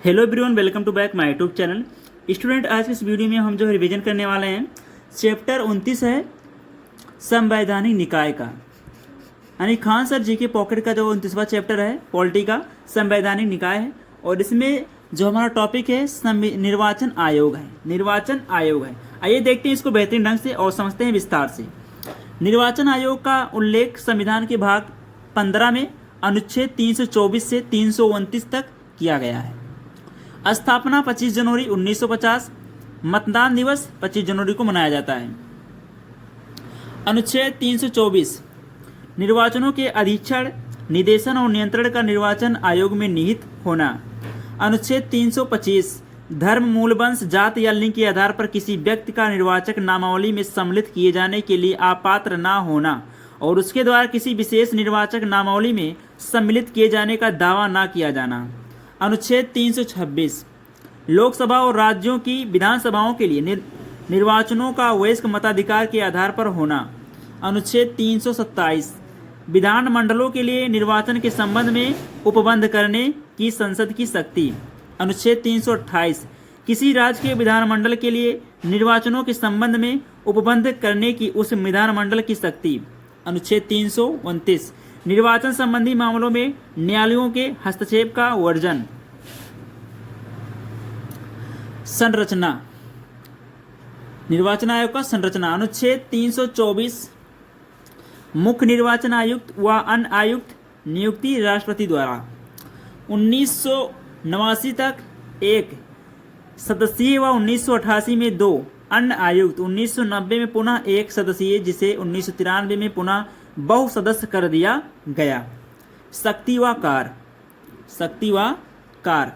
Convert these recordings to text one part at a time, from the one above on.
Hello everyone, welcome to back my YouTube channel. Student, आज के इस वीडियो में हम जो है रिवीजन करने वाले हैं। चैप्टर 29 है संवैधानिक निकाय का, यानी खान सर जी के पॉकेट का जो 29वां चैप्टर है पॉलिटी का, संवैधानिक निकाय है। और इसमें जो हमारा टॉपिक है निर्वाचन आयोग है। निर्वाचन आयोग है, आइए देखते हैं इसको बेहतरीन ढंग से और समझते हैं विस्तार से। निर्वाचन आयोग का उल्लेख संविधान के भाग 15 में अनुच्छेद 324 से 329 तक किया गया है। स्थापना 25 जनवरी 1950, मतदान दिवस 25 जनवरी को मनाया जाता है। अनुच्छेद 324 निर्वाचनों के अधीक्षण, निदेशन और नियंत्रण का निर्वाचन आयोग में निहित होना। अनुच्छेद 325 धर्म, मूल वंश, जाति या लिंग के आधार पर किसी व्यक्ति का निर्वाचक नामावली में सम्मिलित किए जाने के लिए अपात्र न होना और उसके द्वारा किसी विशेष निर्वाचक नामावली में सम्मिलित किए जाने का दावा न किया जाना। अनुच्छेद 326 लोकसभा और राज्यों की विधानसभाओं के लिए निर्वाचनों का वयस्क मताधिकार के आधार पर होना। अनुच्छेद 327 विधान मंडलों के लिए निर्वाचन के संबंध में उपबंध करने की संसद की शक्ति। अनुच्छेद 328 किसी राज्य के विधानमंडल के लिए निर्वाचनों के संबंध में उपबंध करने की उस विधानमंडल की शक्ति। अनुच्छेद 329 निर्वाचन संबंधी मामलों में न्यायालयों के हस्तक्षेप का वर्जन। संरचना, निर्वाचन आयोग का संरचना। अनुच्छेद 324 मुख्य निर्वाचन आयुक्त व अन्य आयुक्त नियुक्ति राष्ट्रपति द्वारा। 1989 तक एक सदस्यीय व 1988 में 2 अन्य आयुक्त। 1990 में पुनः एक सदस्यीय, जिसे 1993 में पुनः बहुसदस्य कर दिया गया। शक्ति व कार्य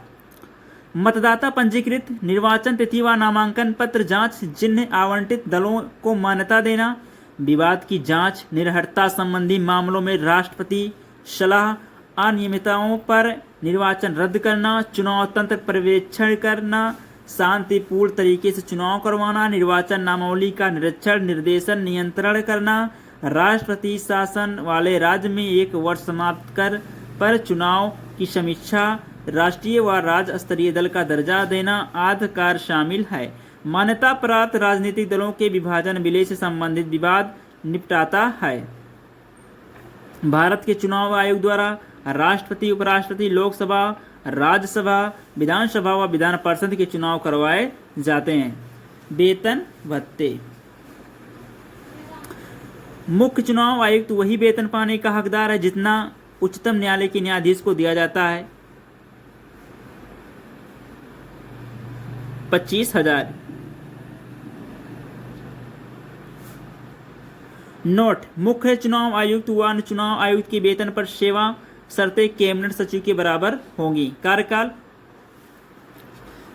मतदाता पंजीकृत, निर्वाचन तिथि व नामांकन पत्र जांच, चिन्ह आवंटित दलों को मान्यता देना, विवाद की जांच, निर्हरता संबंधी मामलों में राष्ट्रपति सलाह, अनियमितताओं पर निर्वाचन रद्द करना, चुनाव तंत्र पर्यवेक्षण करना, शांतिपूर्ण तरीके से चुनाव करवाना, निर्वाचन नामावली का निरीक्षण, निर्देशन, नियंत्रण करना, राष्ट्रपति शासन वाले राज्य में 1 वर्ष समाप्त कर पर चुनाव की समीक्षा, राष्ट्रीय व राज्य स्तरीय दल का दर्जा देना आदि कार्य शामिल है। मान्यता प्राप्त राजनीतिक दलों के विभाजन विलय से संबंधित विवाद निपटाता है। भारत के चुनाव आयोग द्वारा राष्ट्रपति, उपराष्ट्रपति, लोकसभा, राज्यसभा, विधानसभा व विधान परिषद के चुनाव करवाए जाते हैं। वेतन भत्ते, मुख्य चुनाव आयुक्त वही वेतन पाने का हकदार है जितना उच्चतम न्यायालय के न्यायाधीश को दिया जाता है। 25,000। नोट, मुख्य चुनाव आयुक्त व अन्य चुनाव आयुक्त के वेतन पर सेवा शर्तें कैबिनेट सचिव के बराबर होंगी। कार्यकाल,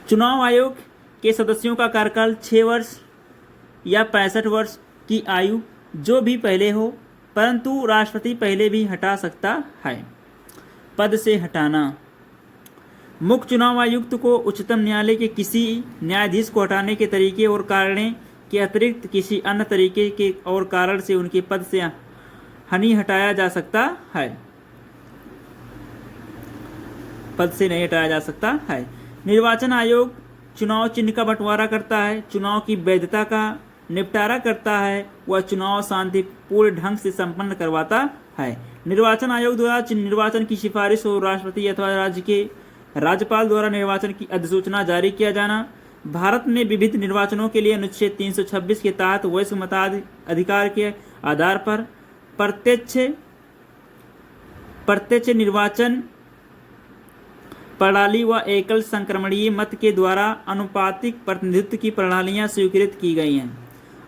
चुनाव आयोग के सदस्यों का कार्यकाल 6 वर्ष या 65 वर्ष की आयु जो भी पहले हो, परंतु राष्ट्रपति पहले भी हटा सकता है। पद से हटाना, मुख्य चुनाव आयुक्त को उच्चतम न्यायालय के किसी न्यायाधीश को हटाने के तरीके और कारण के अतिरिक्त किसी अन्य तरीके के और कारण से उनके पद से नहीं हटाया जा सकता है। पद से नहीं हटाया जा सकता है। निर्वाचन आयोग चुनाव चिन्ह का बंटवारा करता है, चुनाव की वैधता का निपटारा करता है व चुनाव शांतिपूर्ण ढंग से संपन्न करवाता है। निर्वाचन आयोग द्वारा निर्वाचन की सिफारिश और राष्ट्रपति अथवा राज्य के राज्यपाल द्वारा निर्वाचन की अधिसूचना जारी किया जाना। भारत में विविध निर्वाचनों के लिए अनुच्छेद 326 के तहत वयस्क मताधिकार के आधार पर प्रत्यक्ष निर्वाचन प्रणाली व एकल संक्रमणीय मत के द्वारा अनुपातिक प्रतिनिधित्व की प्रणालियां स्वीकृत की गई हैं।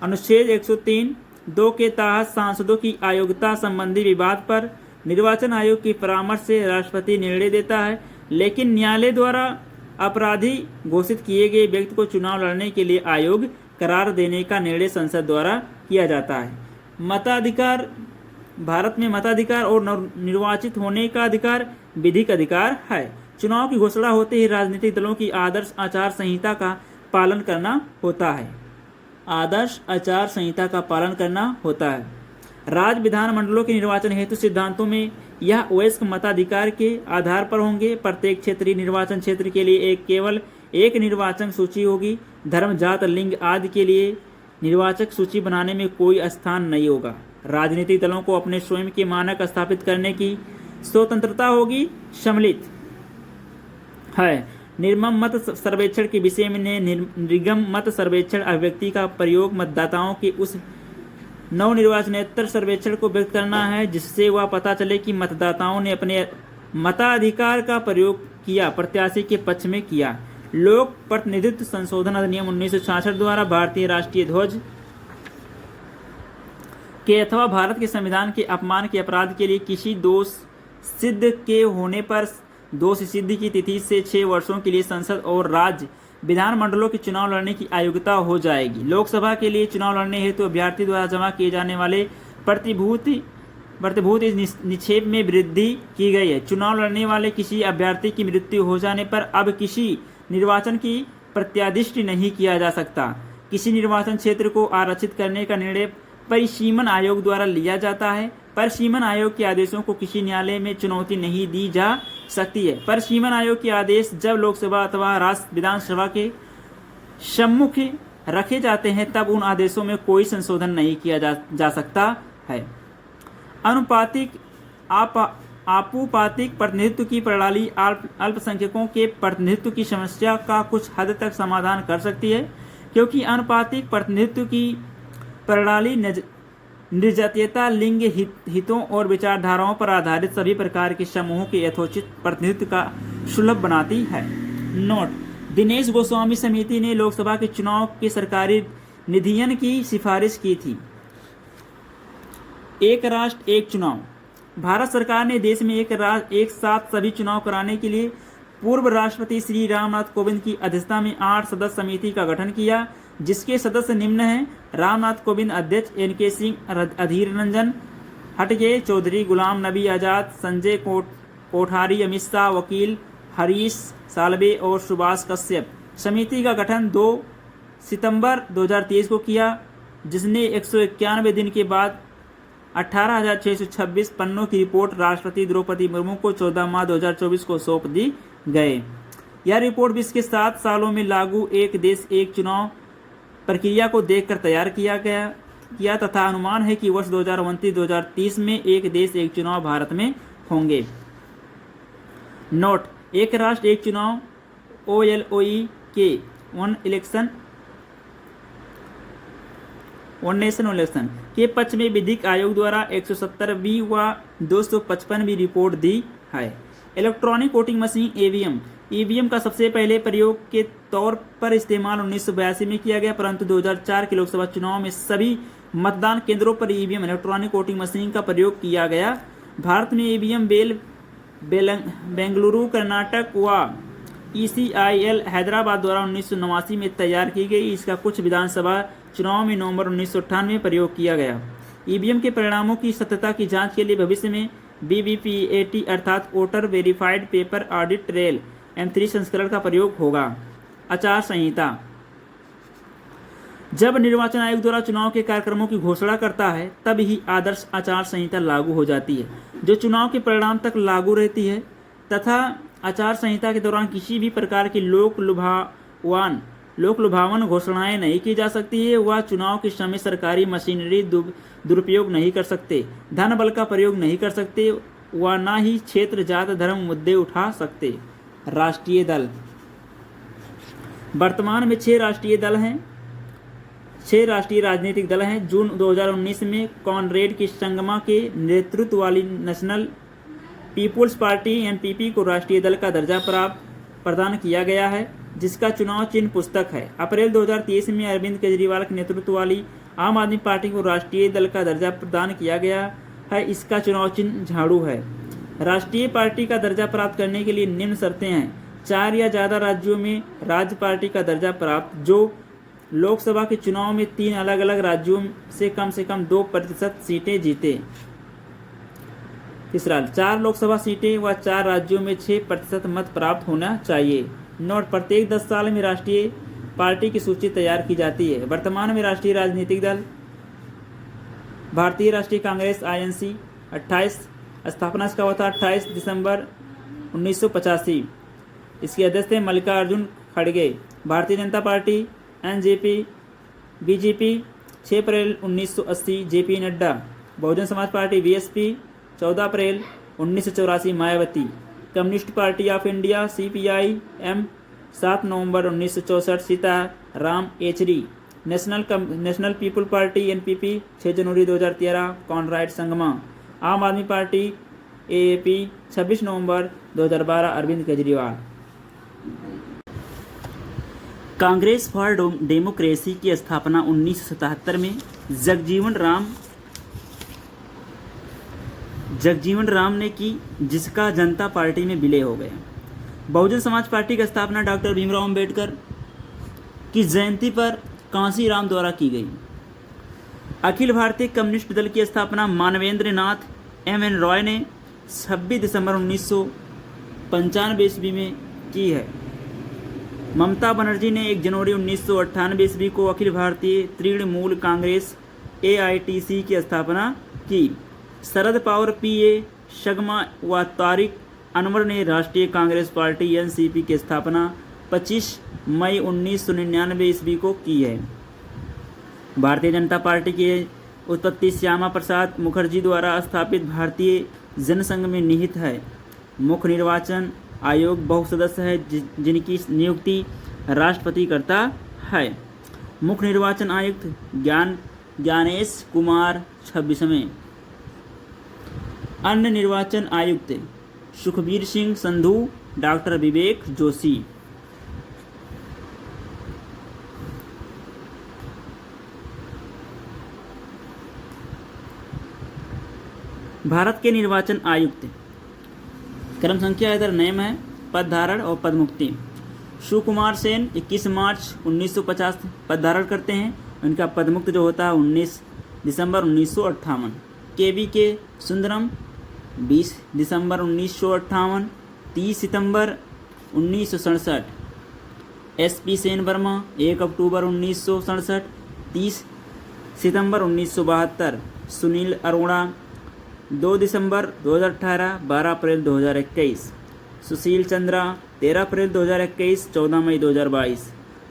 अनुच्छेद 103(2) के तहत सांसदों की अयोग्यता संबंधी विवाद पर निर्वाचन आयोग की परामर्श से राष्ट्रपति निर्णय देता है, लेकिन न्यायालय द्वारा अपराधी घोषित किए गए व्यक्ति को चुनाव लड़ने के लिए अयोग्य करार देने का निर्णय संसद द्वारा किया जाता है। मताधिकार, भारत में मताधिकार और निर्वाचित होने का अधिकार विधिक अधिकार है। चुनाव की घोषणा होते ही राजनीतिक दलों की आदर्श आचार संहिता का पालन करना होता है। आदर्श आचार संहिता का पालन करना होता है। राज्य विधानमंडलों के निर्वाचन हेतु सिद्धांतों में यह वयस्क मताधिकार के आधार पर होंगे। प्रत्येक क्षेत्रीय निर्वाचन क्षेत्र के लिए केवल एक निर्वाचक सूची होगी। धर्म, जात, लिंग आदि के लिए निर्वाचक सूची बनाने में कोई स्थान नहीं होगा। राजनीतिक दलों को अपने स्वयं के मानक स्थापित करने की स्वतंत्रता होगी। सम्मिलित है। निर्मम मत सर्वेक्षण के विषय में निर्गम मत सर्वेक्षण अभिव्यक्ति का प्रयोग मतदाताओं के उस नवनिर्वाचनेतर सर्वेक्षण को व्यक्त करना है जिससे वह पता चले कि मतदाताओं ने अपने मताधिकार का प्रयोग किया, प्रत्याशी के पक्ष में किया। लोक प्रतिनिधित्व संशोधन अधिनियम 1966 द्वारा भारतीय राष्ट्रीय ध्वज के अथवा भारत के संविधान के अपमान के अपराध के लिए किसी दोष सिद्ध के होने पर दोष सिद्धि की तिथि से 6 वर्षों के लिए संसद और राज्य विधानमंडलों के चुनाव लड़ने की अयोग्यता हो जाएगी। लोकसभा के लिए चुनाव लड़ने हेतु अभ्यर्थी द्वारा जमा किए जाने वाले प्रतिभूति निक्षेप में वृद्धि की गई है। चुनाव लड़ने वाले किसी अभ्यर्थी की मृत्यु हो जाने पर अब किसी निर्वाचन की प्रत्यादिष्टि नहीं किया जा सकता। किसी निर्वाचन क्षेत्र को आरक्षित करने का निर्णय परिसीमन आयोग द्वारा लिया जाता है। परिसीमन आयोग के आदेशों को किसी न्यायालय में चुनौती नहीं दी जा सकती है। परिसीमन आयोग के आदेश जब लोकसभा अथवा राष्ट्र विधानसभा के सम्मुख रखे जाते हैं तब उन आदेशों में कोई संशोधन नहीं किया जा सकता है। अनुपातिक आपुपातिक प्रतिनिधित्व की प्रणाली अल्पसंख्यकों के प्रतिनिधित्व की समस्या का कुछ हद तक समाधान कर सकती है, क्योंकि अनुपातिक प्रतिनिधित्व की प्रणाली निर्जातीयता, लिंग, हितों और विचारधाराओं पर आधारित सभी प्रकार के समूहों के यथोचित प्रतिनिधित्व का सुलभ बनाती है। नोट: दिनेश गोस्वामी समिति ने लोकसभा के चुनाव के सरकारी निधियन की सिफारिश की थी। एक राष्ट्र एक चुनाव: भारत सरकार ने देश में एक साथ सभी चुनाव कराने के लिए पूर्व राष्ट्रपति श्री रामनाथ कोविंद की अध्यक्षता में 8 सदस्य समिति का गठन किया, जिसके सदस्य निम्न हैं: रामनाथ कोविंद अध्यक्ष, NK सिंह, अधीर रंजन हटगे, चौधरी गुलाम नबी आजाद, संजय कोठारी, अमित शाह, वकील हरीश साल्वे और सुभाष कश्यप। समिति का गठन 2 सितंबर 2023 को किया, जिसने 191 दिन के बाद 18,626 पन्नों की रिपोर्ट राष्ट्रपति द्रौपदी मुर्मू को 14 मार्च 2024 को सौंप दी गए। यह रिपोर्ट विश्व के 7 सालों में लागू एक देश एक चुनाव प्रक्रिया को देखकर तैयार किया तथा अनुमान है कि वर्ष 2029-2030 में एक देश एक चुनाव भारत में होंगे। नोट: एक राष्ट्र एक चुनाव OLOE के वन नेशन इलेक्शन के पक्ष में विधिक आयोग द्वारा 170वीं व 255वीं रिपोर्ट दी है। इलेक्ट्रॉनिक वोटिंग मशीन EVM का सबसे पहले प्रयोग के तौर पर इस्तेमाल 1982 में किया गया, परंतु 2004 के लोकसभा चुनाव में सभी मतदान केंद्रों पर EVM इलेक्ट्रॉनिक वोटिंग मशीन का प्रयोग किया गया। भारत में EVM बेंगलुरु कर्नाटक व ECIL हैदराबाद द्वारा 1989 में तैयार की गई। इसका कुछ विधानसभा चुनाव में नवंबर 1998 में प्रयोग किया गया। EVM के परिणामों की सत्यता की जांच के लिए भविष्य में VVPAT अर्थात voter verified paper audit trail M3 संस्करण का प्रयोग होगा। आचार संहिता: जब निर्वाचन आयोग द्वारा चुनाव के कार्यक्रमों की घोषणा करता है तब ही आदर्श आचार संहिता लागू हो जाती है, जो चुनाव के परिणाम तक लागू रहती है तथा आचार संहिता के दौरान किसी भी प्रकार की लोक लुभावन घोषणाएं नहीं की जा सकती है। वह चुनाव के समय सरकारी मशीनरी दुरुपयोग नहीं कर सकते, धन बल का प्रयोग नहीं कर सकते व न ही क्षेत्र, जात, धर्म मुद्दे उठा सकते। राष्ट्रीय दल: वर्तमान में 6 राष्ट्रीय दल हैं, 6 राष्ट्रीय राजनीतिक दल हैं। जून 2019 में कॉनरेड की संगमा के नेतृत्व वाली नेशनल पीपुल्स पार्टी NPP को राष्ट्रीय दल का दर्जा प्रदान किया गया है, जिसका चुनाव चिन्ह पुस्तक है। अप्रैल 2023 में अरविंद केजरीवाल के नेतृत्व वाली आम आदमी पार्टी को राष्ट्रीय दल का दर्जा प्रदान किया गया है। इसका चुनाव चिन्ह झाड़ू है। राष्ट्रीय पार्टी का दर्जा प्राप्त करने के लिए निम्न शर्तें हैं: 4 या ज़्यादा राज्यों में राज्य पार्टी का दर्जा प्राप्त, जो लोकसभा के चुनाव में 3 अलग अलग राज्यों से कम 2% सीटें जीते। तीसरा, 4 लोकसभा सीटें व 4 राज्यों में 6% मत प्राप्त होना चाहिए। नोट: प्रत्येक 10 साल में राष्ट्रीय पार्टी की सूची तैयार की जाती है। वर्तमान में राष्ट्रीय राजनीतिक दल: भारतीय राष्ट्रीय कांग्रेस INC 28, स्थापना इसका हुआ था 28 दिसंबर 1985। इसके अध्यक्ष थे मल्लिकार्जुन खड़गे। Bharatiya Janata party NJP BJP 6 अप्रैल 1980 जेपी नड्डा। बहुजन समाज पार्टी बीएसपी 14 अप्रैल 1984 Mayawati. Communist party of India CPI M 7 नवंबर 1964 Sitaram Yechury. National people party NPP 6 जनवरी 2013 Conrad Sangma. Aam Aadmi party AAP 26 नवंबर 2012 Arvind Kejriwal. Congress for democracy की स्थापना 1977 में जगजीवन राम ने की, जिसका जनता पार्टी में विलय हो गया। बहुजन समाज पार्टी की स्थापना डॉक्टर भीमराव अंबेडकर की जयंती पर कांशीराम द्वारा की गई। अखिल भारतीय कम्युनिस्ट दल की स्थापना मानवेंद्र नाथ एम.एन. रॉय ने 26 दिसंबर 1995 ईस्वी में की है। ममता बनर्जी ने 1 जनवरी 1998 ईस्वी को अखिल भारतीय तृणमूल कांग्रेस AITC की स्थापना की। शरद पवार PA शर्मा व तारिक अनवर ने राष्ट्रीय कांग्रेस पार्टी NCP की स्थापना 25 मई 1999 ईस्वी को की है। भारतीय जनता पार्टी की उत्पत्ति श्यामा प्रसाद मुखर्जी द्वारा स्थापित भारतीय जनसंघ में निहित है। मुख्य निर्वाचन आयोग बहुसदस्य है, जिनकी नियुक्ति राष्ट्रपति करता है। मुख्य निर्वाचन आयुक्त ज्ञानेश कुमार 26वें। अन्य निर्वाचन आयुक्त सुखबीर सिंह संधू, डॉक्टर विवेक जोशी। भारत के निर्वाचन आयुक्त क्रम संख्या इधर नेम है, पद धारण और पद मुक्ति। सुकुमार सेन 21 मार्च 1950 पद धारण करते हैं। उनका पदमुक्त जो होता है 19 दिसंबर 1958। KVK सुंदरम 20 दिसंबर 1958। 30 सितंबर 1967। SP सेन वर्मा 1 अक्टूबर 1967। 30 सितंबर 1972। सुनील अरोड़ा 2 दिसंबर 2018, 12 अप्रैल 2021। सुशील चंद्रा 13 अप्रैल 2021, 14 मई 2022।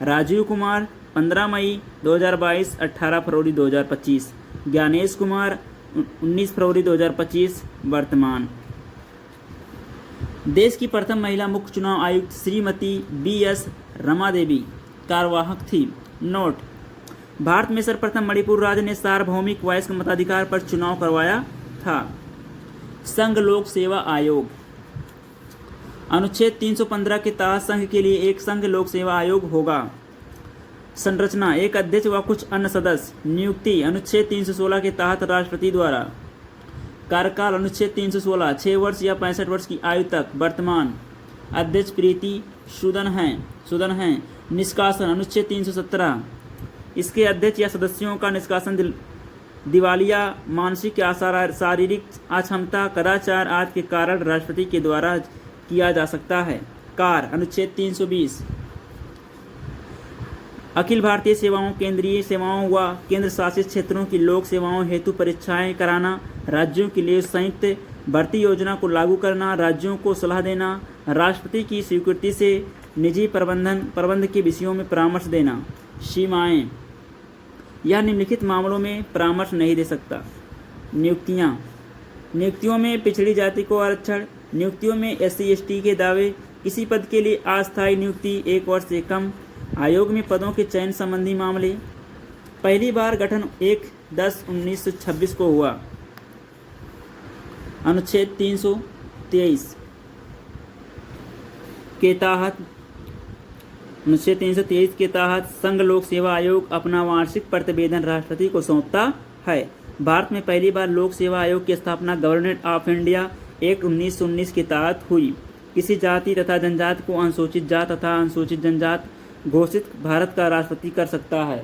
राजीव कुमार 15 मई 2022, 18 फरवरी 2025। ज्ञानेश कुमार 19 फरवरी 2025 वर्तमान। देश की प्रथम महिला मुख्य चुनाव आयुक्त श्रीमती BS रमा देवी कार्यवाहक थी। नोट: भारत में सर्वप्रथम मणिपुर राज्य ने सार्वभौमिक वयस्क मताधिकार पर चुनाव करवाया था। संघ लोक सेवा आयोग अनुच्छेद 315 के तहत संघ के लिए एक संघ लोक सेवा आयोग होगा। संरचना: एक अध्यक्ष व कुछ अन्य सदस्य। नियुक्ति: अनुच्छेद 316 के तहत राष्ट्रपति द्वारा। कार्यकाल: अनुच्छेद 316 6 वर्ष या 65 वर्ष की आयु तक। वर्तमान अध्यक्ष प्रीति सूदन हैं। निष्कासन: अनुच्छेद 317 इसके अध्यक्ष या सदस्यों का निष्कासन दिवालिया, मानसिक या शारीरिक अक्षमता, कदाचार आदि के कारण राष्ट्रपति के द्वारा किया जा सकता है। कार्य: अनुच्छेद 320 अखिल भारतीय सेवाओं, केंद्रीय सेवाओं व केंद्र शासित क्षेत्रों की लोक सेवाओं हेतु परीक्षाएं कराना, राज्यों के लिए संयुक्त भर्ती योजना को लागू करना, राज्यों को सलाह देना, राष्ट्रपति की स्वीकृति से निजी प्रबंध के विषयों में परामर्श देना। सीमाएं: यह निम्नलिखित मामलों में परामर्श नहीं दे सकता। नियुक्तियों में पिछड़ी जाति को आरक्षण। नियुक्तियों में SC/ST के दावे। किसी पद के लिए अस्थायी नियुक्ति 1 वर्ष से कम। आयोग में पदों के चयन संबंधी मामले। पहली बार गठन 1/10/1926 को हुआ। अनुच्छेद 323 के तहत अनुच्छेद 323 के तहत संघ लोक सेवा आयोग अपना वार्षिक प्रतिवेदन राष्ट्रपति को सौंपता है। भारत में पहली बार लोक सेवा आयोग की स्थापना गवर्नमेंट ऑफ इंडिया एक्ट 1919 के तहत हुई। किसी जाति तथा जनजाति को अनुसूचित जात तथा अनुसूचित जनजाति घोषित भारत का राष्ट्रपति कर सकता है।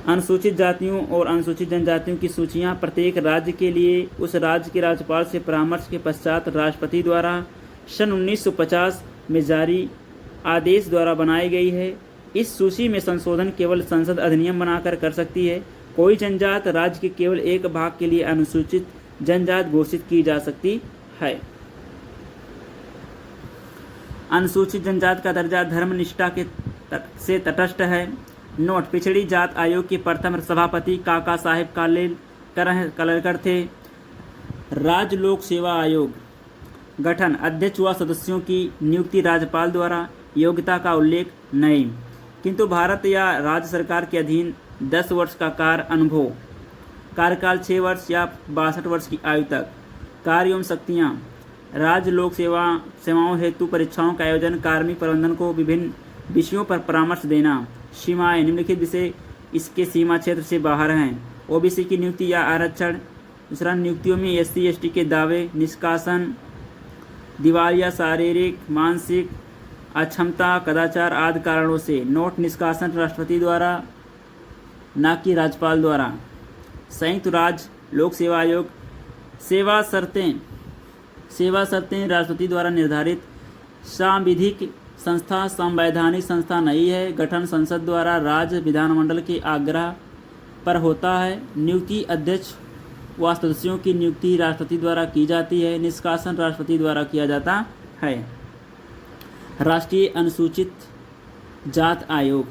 अनुसूचित जातियों और अनुसूचित जनजातियों की सूचियां प्रत्येक राज्य के लिए उस राज्य के राज्यपाल से परामर्श के पश्चात राष्ट्रपति द्वारा सन 1950 में जारी आदेश द्वारा बनाई गई है। इस सूची में संशोधन केवल संसद अधिनियम बनाकर कर सकती है। कोई जनजात राज्य के केवल एक भाग के लिए अनुसूचित जनजात घोषित की जा सकती है। अनुसूचित जनजात का दर्जा धर्मनिष्ठा से तटस्थ है। नोट, पिछड़ी जात आयोग के प्रथम सभापति काका साहेब कालेलकर थे। राज्य लोक सेवा आयोग गठन, अध्यक्ष व सदस्यों की नियुक्ति राज्यपाल द्वारा, योग्यता का उल्लेख नहीं, किंतु भारत या राज्य सरकार के अधीन 10 वर्ष का कार्य अनुभव, कार्यकाल 6 वर्ष या 62 वर्ष की आयु तक। कार्य एवं शक्तियाँ, राज्य लोक सेवाओं हेतु परीक्षाओं का आयोजन, कार्मिक प्रबंधन को विभिन्न विषयों पर परामर्श देना। सीमाएं, निम्नलिखित विषय इसके सीमा क्षेत्र से बाहर हैं। ओबीसी की नियुक्ति या आरक्षण। दूसरा, नियुक्तियों में एससी एसटी के दावे, निष्कासन, दिवालिया, शारीरिक मानसिक अक्षमता, कदाचार आदि कारणों से। नोट, निष्कासन राष्ट्रपति द्वारा न कि राज्यपाल द्वारा। संयुक्त राज्य लोक सेवा आयोग, सेवा शर्तें राष्ट्रपति द्वारा निर्धारित सांविधिक संस्था संवैधानिक संस्था नहीं है। गठन संसद द्वारा राज्य विधानमंडल के आग्रह पर होता है। नियुक्ति, अध्यक्ष व सदस्यों की नियुक्ति राष्ट्रपति द्वारा की जाती है। निष्कासन राष्ट्रपति द्वारा किया जाता है। राष्ट्रीय अनुसूचित जात आयोग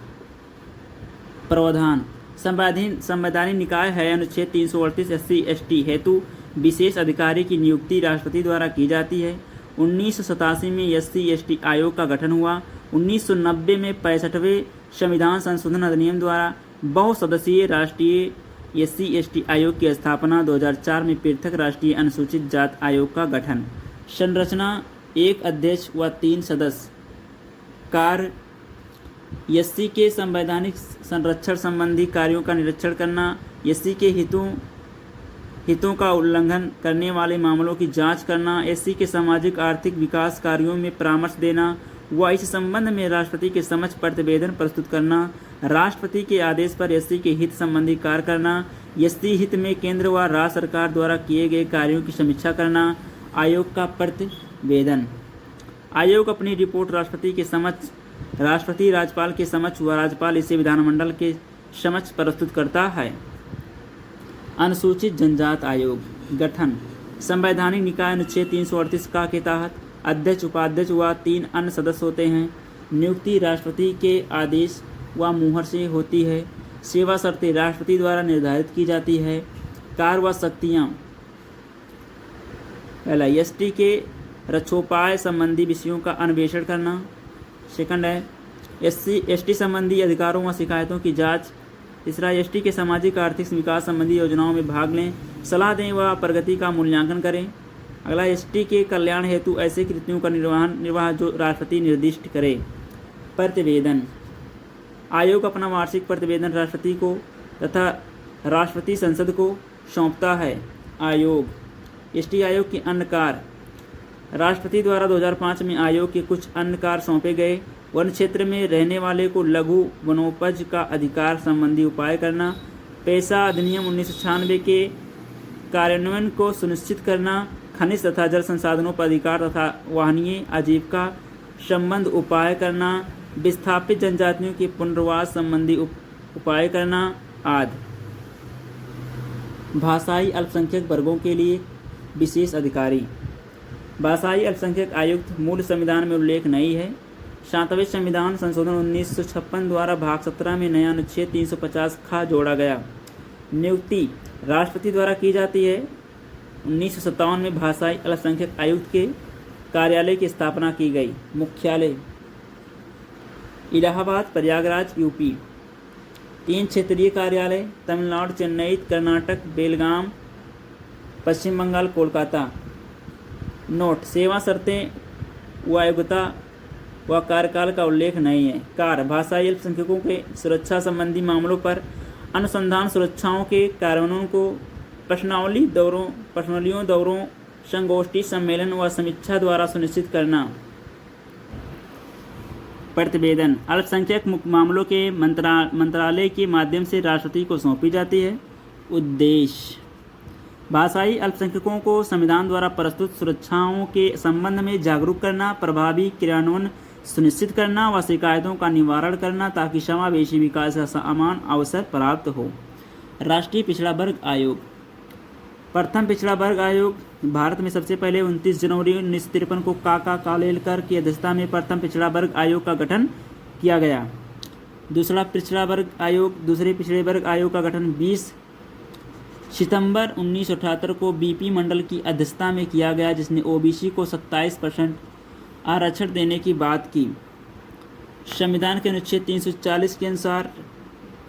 प्रावधान, संवैधानिक निकाय है। अनुच्छेद 338 एससी एसटी हेतु विशेष अधिकारी की नियुक्ति राष्ट्रपति द्वारा की जाती है। 1987 में एससी एसटी आयोग का गठन हुआ। 1990 में 65वें संविधान संशोधन अधिनियम द्वारा बहुसदस्यीय राष्ट्रीय एससी एसटी आयोग की स्थापना। 2004 में पृथक राष्ट्रीय अनुसूचित जात आयोग का गठन। संरचना, 1 अध्यक्ष व 3 सदस्य। कार्य, एससी के संवैधानिक संरक्षण संबंधी कार्यों का निरीक्षण करना, एससी के हितों का उल्लंघन करने वाले मामलों की जांच करना, एससी के सामाजिक आर्थिक विकास कार्यों में परामर्श देना व इस संबंध में राष्ट्रपति के समक्ष प्रतिवेदन प्रस्तुत करना, राष्ट्रपति के आदेश पर एससी के हित संबंधी कार्य करना, एससी हित में केंद्र व राज्य सरकार द्वारा किए गए कार्यों की समीक्षा करना। आयोग का प्रतिवेदन, आयोग अपनी रिपोर्ट राष्ट्रपति के समक्ष, राष्ट्रपति राज्यपाल के समक्ष व राज्यपाल इसे विधानमंडल के समक्ष प्रस्तुत करता है। अनुसूचित जनजात आयोग गठन, संवैधानिक निकाय अनुच्छेद 338 का के तहत अध्यक्ष, उपाध्यक्ष व 3 अन्य सदस्य होते हैं। नियुक्ति राष्ट्रपति के आदेश व मुहर से होती है। सेवा शर्तें राष्ट्रपति द्वारा निर्धारित की जाती है। कार्य व शक्तियाँ, पहला, एसटी के रक्षोपाय संबंधी विषयों का अन्वेषण करना। सेकंड है एससी एसटी संबंधी अधिकारों व शिकायतों की जांच। तीसरा, एसटी के सामाजिक आर्थिक विकास संबंधी योजनाओं में भाग लें, सलाह दें व प्रगति का मूल्यांकन करें। अगला, एसटी के कल्याण हेतु ऐसे कृत्यों का निर्वाह जो राष्ट्रपति निर्दिष्ट करे। प्रतिवेदन, आयोग अपना वार्षिक प्रतिवेदन राष्ट्रपति को तथा राष्ट्रपति संसद को सौंपता है। आयोग, एसटी आयोग के अन्य कार्य, राष्ट्रपति द्वारा 2005 में आयोग के कुछ अन्य कार्य सौंपे गए। वन क्षेत्र में रहने वाले को लघु वनोपज का अधिकार संबंधी उपाय करना, पैसा अधिनियम 1996 के कार्यान्वयन को सुनिश्चित करना, खनिज तथा जल संसाधनों पर अधिकार तथा वाहनीय आजीविका संबंध उपाय करना, विस्थापित जनजातियों के पुनर्वास संबंधी उपाय करना आदि। भाषाई अल्पसंख्यक वर्गों के लिए विशेष अधिकारी, भाषाई अल्पसंख्यक आयुक्त मूल संविधान में उल्लेख नहीं है। 7वें संविधान संशोधन 1956 द्वारा भाग 17 में नया अनुच्छेद 350 खा जोड़ा गया। नियुक्ति राष्ट्रपति द्वारा की जाती है। 1957 में भाषाई अल्पसंख्यक आयुक्त के कार्यालय की स्थापना की गई। मुख्यालय इलाहाबाद, प्रयागराज, यूपी। 3 क्षेत्रीय कार्यालय तमिलनाडु, चेन्नई, कर्नाटक, बेलगाम, पश्चिम बंगाल, कोलकाता। नोट, सेवा शर्तें व योग्यता व कार्यकाल का उल्लेख नहीं है। कार्य, भाषाई अल्पसंख्यकों के सुरक्षा संबंधी मामलों पर अनुसंधान, सुरक्षाओं के कार्यान्वयन को प्रश्नावलियों, दौरों, संगोष्ठी, सम्मेलन व समीक्षा द्वारा सुनिश्चित करना। प्रतिवेदन, अल्पसंख्यक मामलों के मंत्रालय के माध्यम से राष्ट्रपति को सौंपी जाती है। उद्देश्य, भाषाई अल्पसंख्यकों को संविधान द्वारा प्रस्तुत सुरक्षाओं के संबंध में जागरूक करना, प्रभावी क्रियान्वयन सुनिश्चित करना व शिकायतों का निवारण करना ताकि समावेशी विकास का समान अवसर प्राप्त हो। राष्ट्रीय पिछड़ा वर्ग आयोग, प्रथम पिछड़ा वर्ग आयोग भारत में सबसे पहले 29 जनवरी 1953 को काका कालेलकर की अध्यक्षता में प्रथम पिछड़ा वर्ग आयोग का गठन किया गया। दूसरे पिछड़े वर्ग आयोग का गठन 20 सितंबर 1978 को बीपी मंडल की अध्यक्षता में किया गया, जिसने ओबीसी को 27% आरक्षण देने की बात की। संविधान के अनुच्छेद 340 के अनुसार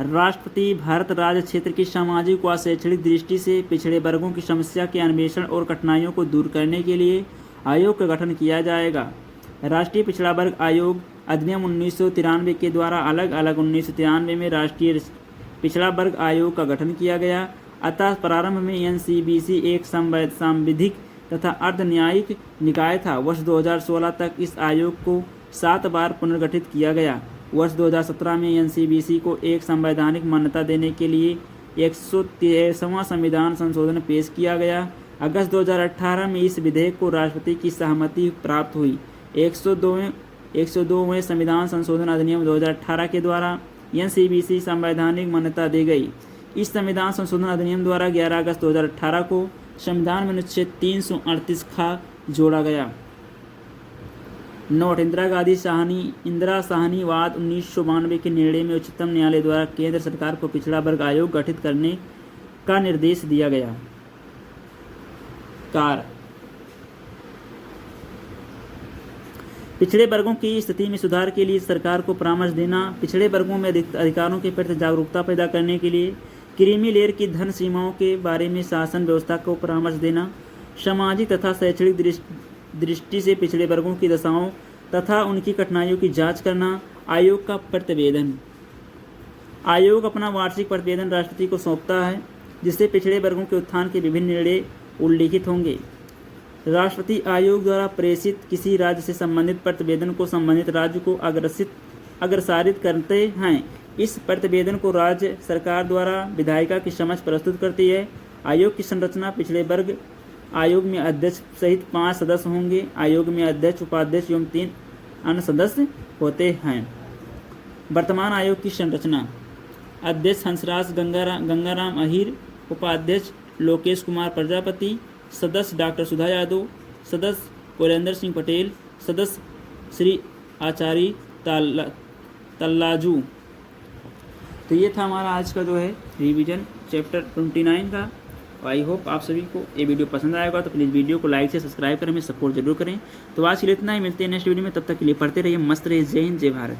राष्ट्रपति भारत राज्य क्षेत्र की सामाजिक व शैक्षणिक दृष्टि से पिछड़े वर्गों की समस्या के अन्वेषण और कठिनाइयों को दूर करने के लिए आयोग का गठन किया जाएगा। राष्ट्रीय पिछड़ा वर्ग आयोग अधिनियम 1993 के द्वारा अलग अलग 1993 में राष्ट्रीय पिछड़ा वर्ग आयोग का गठन किया गया। अतः प्रारंभ में एनसीबीसी एक सांविधिक तथा अर्ध न्यायिक निकाय था। वर्ष 2016 तक इस आयोग को 7 बार पुनर्गठित किया गया। वर्ष 2017 में एनसीबीसी को एक संवैधानिक मान्यता देने के लिए 113वां संविधान संशोधन पेश किया गया। अगस्त 2018 में इस विधेयक को राष्ट्रपति की सहमति प्राप्त हुई। 102वें संविधान संशोधन अधिनियम 2018 के द्वारा एनसीबीसी संवैधानिक मान्यता दी गई। इस संविधान संशोधन अधिनियम द्वारा 11 अगस्त 2018 को संविधान में अनुच्छेद 338 खा जोड़ा गया। नोट: इंदिरा साहनी वाद 1992 के निर्णय में उच्चतम न्यायालय द्वारा केंद्र सरकार को पिछड़ा वर्ग आयोग गठित करने का निर्देश दिया गया। पिछड़े वर्गों की स्थिति में सुधार के लिए सरकार को परामर्श देना, पिछड़े वर्गों में अधिकारों के प्रति जागरूकता पैदा करने के लिए क्रीमी लेयर की धन सीमाओं के बारे में शासन व्यवस्था को परामर्श देना, सामाजिक तथा शैक्षणिक दृष्टि से पिछड़े वर्गों की दशाओं तथा उनकी कठिनाइयों की जांच करना। आयोग का प्रतिवेदन: आयोग अपना वार्षिक प्रतिवेदन राष्ट्रपति को सौंपता है, जिससे पिछड़े वर्गों के उत्थान के विभिन्न निर्णय उल्लिखित होंगे। राष्ट्रपति आयोग द्वारा प्रेषित किसी राज्य से संबंधित प्रतिवेदन को संबंधित राज्य को अग्रसारित करते हैं। इस प्रतिवेदन को राज्य सरकार द्वारा विधायिका की समक्ष प्रस्तुत करती है। आयोग की संरचना: पिछड़े वर्ग आयोग में अध्यक्ष सहित 5 सदस्य होंगे। आयोग में अध्यक्ष, उपाध्यक्ष एवं 3 अन्य सदस्य होते हैं। वर्तमान आयोग की संरचना: अध्यक्ष हंसराज गंगाराम अहीर, उपाध्यक्ष लोकेश कुमार प्रजापति, सदस्य डॉक्टर सुधा यादव, सदस्य कुलेंद्र सिंह पटेल, सदस्य श्री आचार्य तल्लाजू। तो ये था हमारा आज का जो है रिवीजन चैप्टर 29 का। आई होप आप सभी को ये वीडियो पसंद आएगा, तो प्लीज़ वीडियो को लाइक से सब्सक्राइब करें, हमें सपोर्ट जरूर करें। तो आज के लिए इतना ही, मिलते हैं नेक्स्ट वीडियो में। तब तक के लिए पढ़ते रहिए, मस्त रहिए। जय हिंद, जय भारत।